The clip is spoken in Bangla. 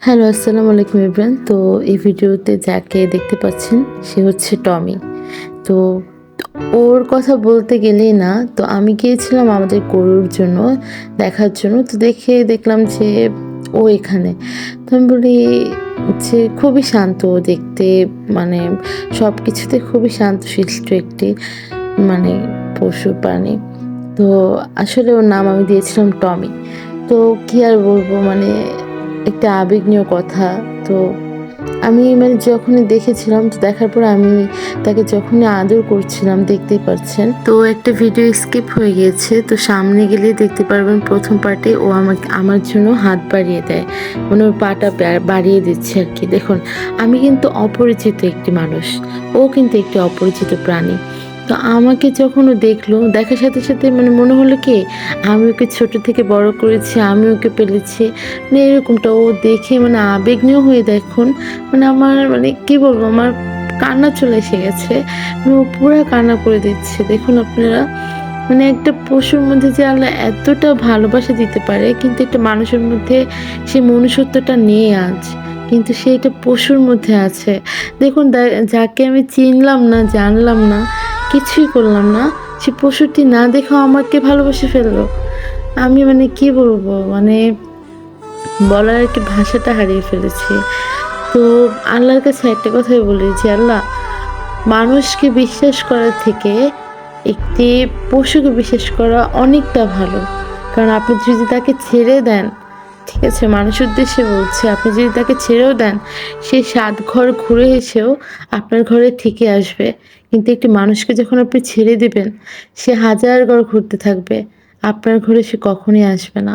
হ্যালো, আসসালামু আলাইকুম এভরিওয়ান। তো এই ভিডিওতে যাকে দেখতে পাচ্ছেন সে হচ্ছে টমি। তো ওর কথা বলতে গেলেই না, তো আমি গিয়েছিলাম আমাদের গরুর জন্য দেখার জন্য। তো দেখলাম যে ও এখানে। তো আমি বলি যে খুবই শান্ত ও দেখতে, মানে সবকিছুতে খুবই শান্তশিষ্ট একটি মানে পশু প্রাণী। তো আসলে ওর নাম আমি দিয়েছিলাম টমি। তো কি আর বলবো, মানে একটা আবেগ নিয়ে কথা। তো আমি মানে যখনই দেখেছিলাম, তো দেখার পর আমি তাকে যখনই আদর করছিলাম, দেখতেই পাচ্ছেন। তো একটা ভিডিও স্কিপ হয়ে গিয়েছে, তো সামনে গেলে দেখতে পারবেন প্রথম পার্টে ও আমার জন্য হাত বাড়িয়ে দেয়, মানে ওর পাটা বাড়িয়ে দিচ্ছে আর কি। দেখুন, আমি কিন্তু অপরিচিত একটি মানুষ, ও কিন্তু একটি অপরিচিত প্রাণী। তো আমাকে যখন ও দেখলো, দেখার সাথে সাথে মানে মনে হলো কি আমি ওকে ছোট থেকে বড় করেছি, আমি ওকে পেলেছি, মানে এরকমটা ও দেখে মানে আবেগনীয় হয়ে দেখুন, মানে আমার মানে কি বলবো, আমার কান্না চলে এসে গেছে। মানে ও পুরা কান্না করে দিচ্ছে। দেখুন আপনারা, মানে একটা পশুর মধ্যে যে আল্লাহ এতটা ভালোবাসা দিতে পারে, কিন্তু একটা মানুষের মধ্যে সেই মনুষ্যত্বটা নেই আজ, কিন্তু সেইটা পশুর মধ্যে আছে। দেখুন, যাকে আমি চিনলাম না, জানলাম না, কিছুই করলাম না, সে পশুটি না দেখেও আমাকে ভালোবেসে ফেললো। আমি মানে কি বলবো, মানে বলার আর কি ভাষাটা হারিয়ে ফেলেছি। তো আল্লাহর কাছে একটা কথাই বলি যে আল্লাহ, মানুষকে বিশ্বাস করার থেকে একটি পশুকে বিশ্বাস করা অনেকটা ভালো। কারণ আপনি যদি তাকে ছেড়ে দেন, ঠিক আছে, মানুষের উদ্দেশ্যে বলছি, আপনি যদি তাকে ছেড়েও দেন, সে ৭ ঘর ঘুরে এসেও আপনার ঘরে ঠিকই আসবে। কিন্তু একটি মানুষকে যখন আপনি ছেড়ে দিবেন, সে ১,০০০ ঘর ঘুরতে থাকবে, আপনার ঘরে সে কখনোই আসবে না।